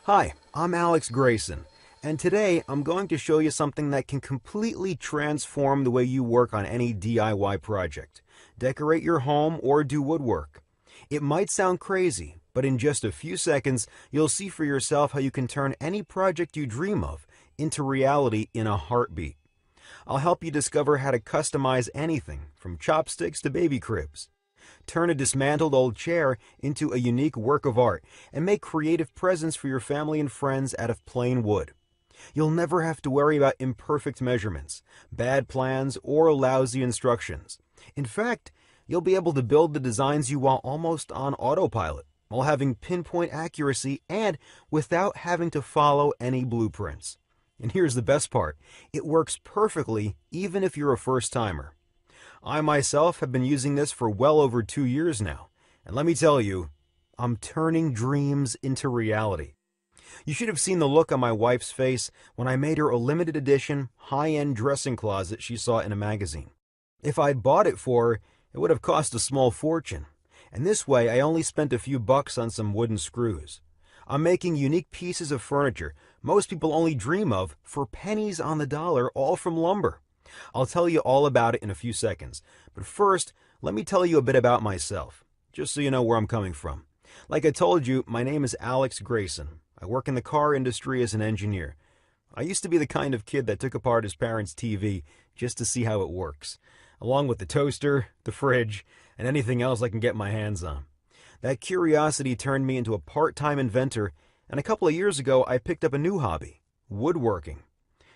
Hi, I'm Alex Grayson, and today I'm going to show you something that can completely transform the way you work on any DIY project. Decorate your home or do woodwork. It might sound crazy, but in just a few seconds, you'll see for yourself how you can turn any project you dream of into reality in a heartbeat. I'll help you discover how to customize anything from chopsticks to baby cribs. Turn a dismantled old chair into a unique work of art and make creative presents for your family and friends out of plain wood. You'll never have to worry about imperfect measurements, bad plans, or lousy instructions. In fact, you'll be able to build the designs you want almost on autopilot, while having pinpoint accuracy and without having to follow any blueprints. And here's the best part, it works perfectly even if you're a first-timer. I myself have been using this for well over 2 years now, and let me tell you, I'm turning dreams into reality. You should have seen the look on my wife's face when I made her a limited edition, high-end dressing closet she saw in a magazine. If I'd bought it for her, it would have cost a small fortune, and this way I only spent a few bucks on some wooden screws. I'm making unique pieces of furniture most people only dream of for pennies on the dollar, all from lumber. I'll tell you all about it in a few seconds, but first, let me tell you a bit about myself, just so you know where I'm coming from. Like I told you, my name is Alex Grayson. I work in the car industry as an engineer. I used to be the kind of kid that took apart his parents' TV just to see how it works, along with the toaster, the fridge, and anything else I can get my hands on. That curiosity turned me into a part-time inventor, and a couple of years ago I picked up a new hobby, woodworking.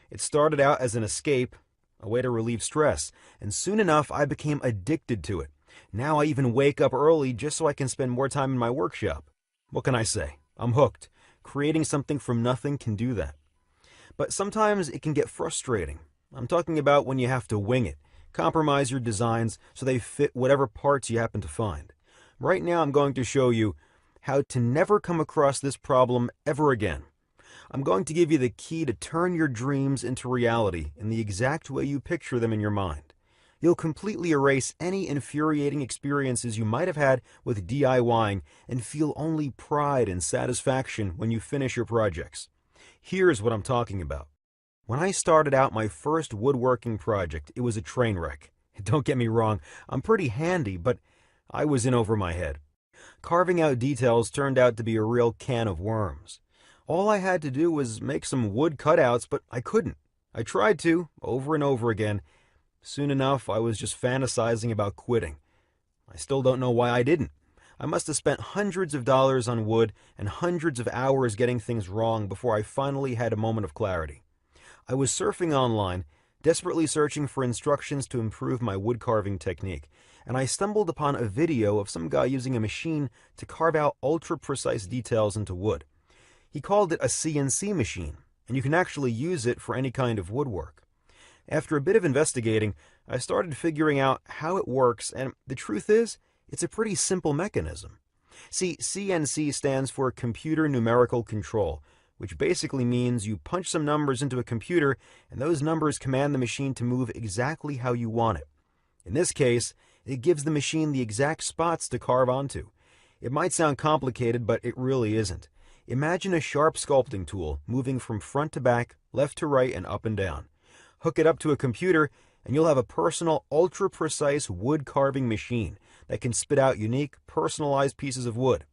It started out as an escape, a way to relieve stress, and soon enough I became addicted to it. Now I even wake up early just so I can spend more time in my workshop. What can I say? I'm hooked. Creating something from nothing can do that. But sometimes it can get frustrating. I'm talking about when you have to wing it, compromise your designs so they fit whatever parts you happen to find. Right now I'm going to show you how to never come across this problem ever again. I'm going to give you the key to turn your dreams into reality in the exact way you picture them in your mind. You'll completely erase any infuriating experiences you might have had with DIYing and feel only pride and satisfaction when you finish your projects. Here's what I'm talking about. When I started out my first woodworking project, it was a train wreck. Don't get me wrong, I'm pretty handy, but I was in over my head. Carving out details turned out to be a real can of worms. All I had to do was make some wood cutouts, but I couldn't. I tried to, over and over again. Soon enough, I was just fantasizing about quitting. I still don't know why I didn't. I must have spent hundreds of dollars on wood and hundreds of hours getting things wrong before I finally had a moment of clarity. I was surfing online, desperately searching for instructions to improve my wood carving technique, and I stumbled upon a video of some guy using a machine to carve out ultra-precise details into wood. He called it a CNC machine, and you can actually use it for any kind of woodwork. After a bit of investigating, I started figuring out how it works, and the truth is, it's a pretty simple mechanism. See, CNC stands for Computer Numerical Control, which basically means you punch some numbers into a computer, and those numbers command the machine to move exactly how you want it. In this case, it gives the machine the exact spots to carve onto. It might sound complicated, but it really isn't. Imagine a sharp sculpting tool moving from front to back, left to right, and up and down. Hook it up to a computer, and you'll have a personal, ultra-precise wood carving machine that can spit out unique, personalized pieces of wood.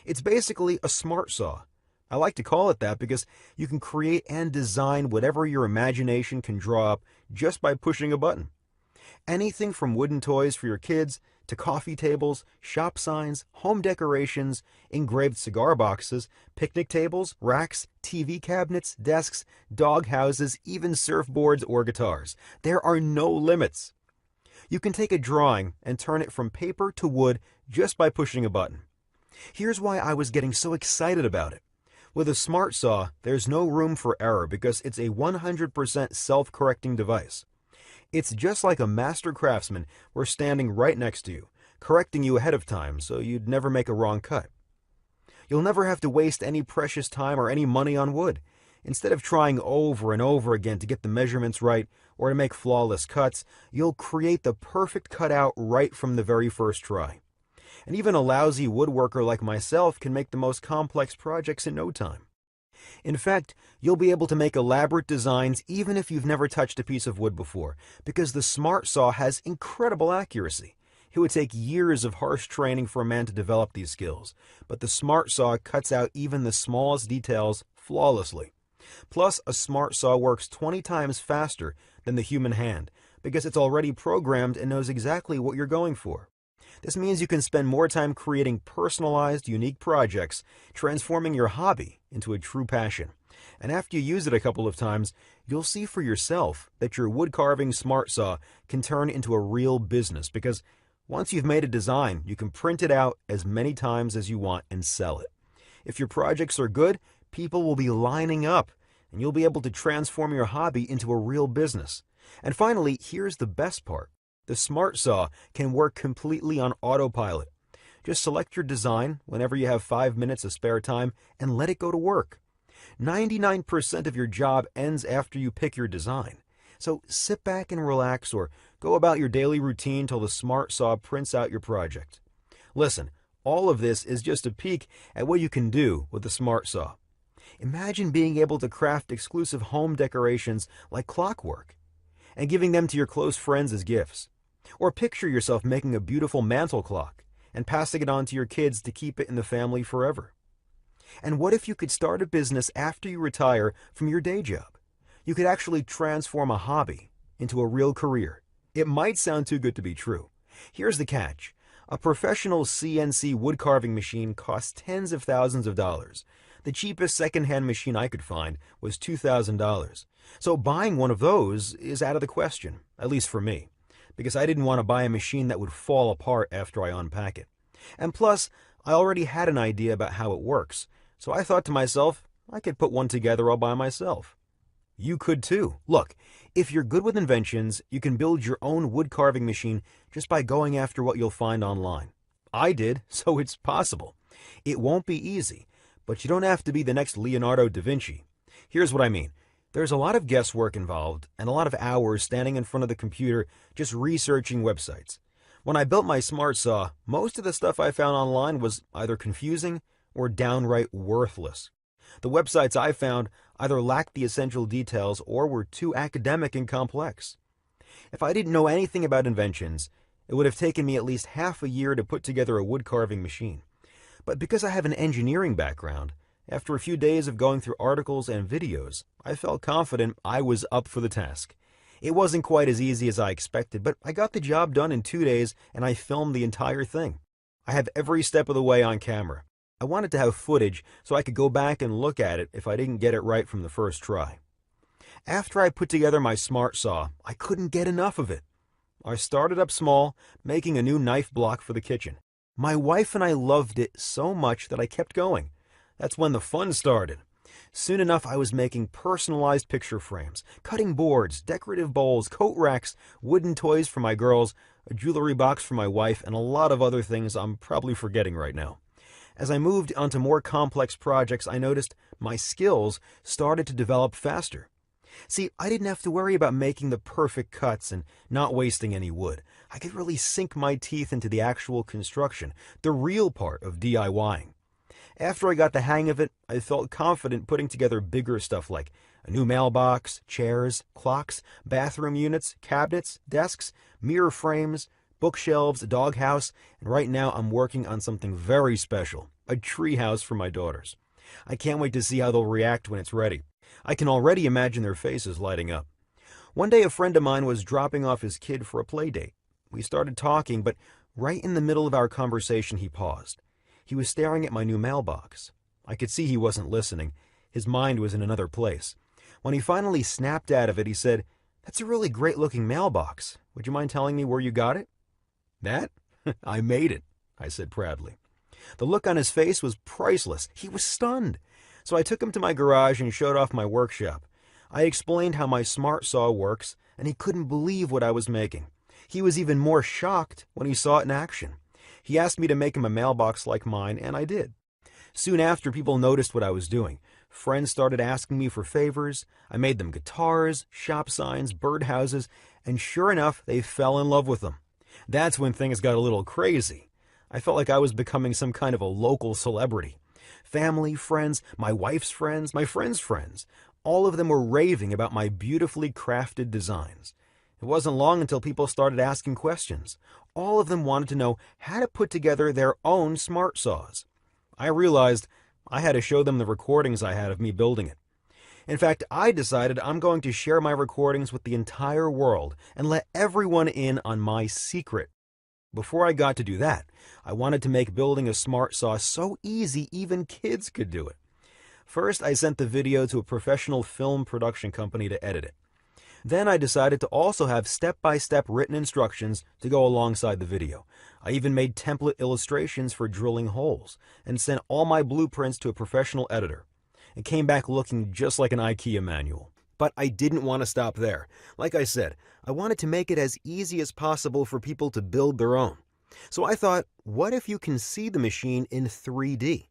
It's basically a smart saw. I like to call it that because you can create and design whatever your imagination can draw up just by pushing a button. Anything from wooden toys for your kids to coffee tables, shop signs, home decorations, engraved cigar boxes, picnic tables, racks, TV cabinets, desks, dog houses, even surfboards or guitars. There are no limits. You can take a drawing and turn it from paper to wood just by pushing a button. Here's why I was getting so excited about it. With a smart saw, there's no room for error because it's a 100% self-correcting device. It's just like a master craftsman were standing right next to you, correcting you ahead of time so you'd never make a wrong cut. You'll never have to waste any precious time or any money on wood. Instead of trying over and over again to get the measurements right or to make flawless cuts, you'll create the perfect cutout right from the very first try. And even a lousy woodworker like myself can make the most complex projects in no time. In fact, you'll be able to make elaborate designs even if you've never touched a piece of wood before, because the Smart Saw has incredible accuracy. It would take years of harsh training for a man to develop these skills, but the Smart Saw cuts out even the smallest details flawlessly. Plus, a Smart Saw works 20 times faster than the human hand, because it's already programmed and knows exactly what you're going for. This means you can spend more time creating personalized, unique projects, transforming your hobby into a true passion. And after you use it a couple of times, you'll see for yourself that your wood carving Smart Saw can turn into a real business, because once you've made a design, you can print it out as many times as you want and sell it. If your projects are good, people will be lining up, and you'll be able to transform your hobby into a real business. And finally, here's the best part. The Smart Saw can work completely on autopilot. Just select your design whenever you have 5 minutes of spare time and let it go to work. 99% of your job ends after you pick your design. So sit back and relax, or go about your daily routine till the Smart Saw prints out your project. Listen, all of this is just a peek at what you can do with the Smart Saw. Imagine being able to craft exclusive home decorations like clockwork and giving them to your close friends as gifts. Or picture yourself making a beautiful mantel clock and passing it on to your kids to keep it in the family forever. And what if you could start a business after you retire from your day job? You could actually transform a hobby into a real career. It might sound too good to be true. Here's the catch. A professional CNC wood carving machine costs tens of thousands of dollars. The cheapest second-hand machine I could find was $2,000. So buying one of those is out of the question, at least for me, because I didn't want to buy a machine that would fall apart after I unpack it. And plus, I already had an idea about how it works, so I thought to myself, I could put one together all by myself. You could too. Look, if you're good with inventions, you can build your own wood carving machine just by going after what you'll find online. I did, so it's possible. It won't be easy, but you don't have to be the next Leonardo da Vinci. Here's what I mean. There's a lot of guesswork involved and a lot of hours standing in front of the computer just researching websites. When I built my Smart Saw, most of the stuff I found online was either confusing or downright worthless. The websites I found either lacked the essential details or were too academic and complex. If I didn't know anything about inventions, it would have taken me at least half a year to put together a wood carving machine. But because I have an engineering background, after a few days of going through articles and videos, I felt confident I was up for the task. It wasn't quite as easy as I expected, but I got the job done in 2 days and I filmed the entire thing. I have every step of the way on camera. I wanted to have footage so I could go back and look at it if I didn't get it right from the first try. After I put together my Smart Saw, I couldn't get enough of it. I started up small, making a new knife block for the kitchen. My wife and I loved it so much that I kept going. That's when the fun started. Soon enough, I was making personalized picture frames, cutting boards, decorative bowls, coat racks, wooden toys for my girls, a jewelry box for my wife, and a lot of other things I'm probably forgetting right now. As I moved onto more complex projects, I noticed my skills started to develop faster. See, I didn't have to worry about making the perfect cuts and not wasting any wood. I could really sink my teeth into the actual construction, the real part of DIYing. After I got the hang of it, I felt confident putting together bigger stuff like a new mailbox, chairs, clocks, bathroom units, cabinets, desks, mirror frames, bookshelves, a doghouse, and right now I'm working on something very special, a treehouse for my daughters. I can't wait to see how they'll react when it's ready. I can already imagine their faces lighting up. One day a friend of mine was dropping off his kid for a play date. We started talking, but right in the middle of our conversation he paused. He was staring at my new mailbox. I could see he wasn't listening. His mind was in another place. When he finally snapped out of it, he said, "That's a really great-looking mailbox. Would you mind telling me where you got it?" "That? I made it," I said proudly. The look on his face was priceless. He was stunned. So I took him to my garage and showed off my workshop. I explained how my Smart Saw works, and he couldn't believe what I was making. He was even more shocked when he saw it in action. He asked me to make him a mailbox like mine, and I did. Soon after, people noticed what I was doing. Friends started asking me for favors. I made them guitars, shop signs, birdhouses, and sure enough, they fell in love with them. That's when things got a little crazy. I felt like I was becoming some kind of a local celebrity. Family, friends, my wife's friends, my friends' friends, all of them were raving about my beautifully crafted designs. It wasn't long until people started asking questions. All of them wanted to know how to put together their own smart saws. I realized I had to show them the recordings I had of me building it. In fact, I decided I'm going to share my recordings with the entire world and let everyone in on my secret. Before I got to do that, I wanted to make building a smart saw so easy even kids could do it. First, I sent the video to a professional film production company to edit it. Then I decided to also have step-by-step written instructions to go alongside the video. I even made template illustrations for drilling holes and sent all my blueprints to a professional editor. It came back looking just like an IKEA manual. But I didn't want to stop there. Like I said, I wanted to make it as easy as possible for people to build their own. So I thought, what if you can see the machine in 3D?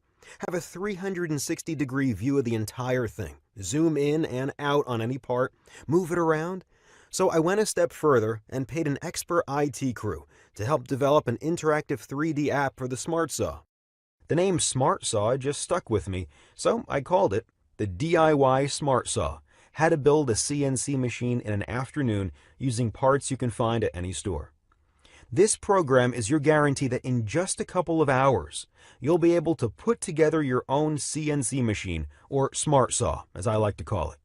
Have a 360-degree view of the entire thing. Zoom in and out on any part, move it around. So I went a step further and paid an expert IT crew to help develop an interactive 3D app for the Smart Saw. The name Smart Saw just stuck with me, so I called it the DIY Smart Saw. How to build a CNC machine in an afternoon using parts you can find at any store. This program is your guarantee that in just a couple of hours, you'll be able to put together your own CNC machine, or smart saw, as I like to call it.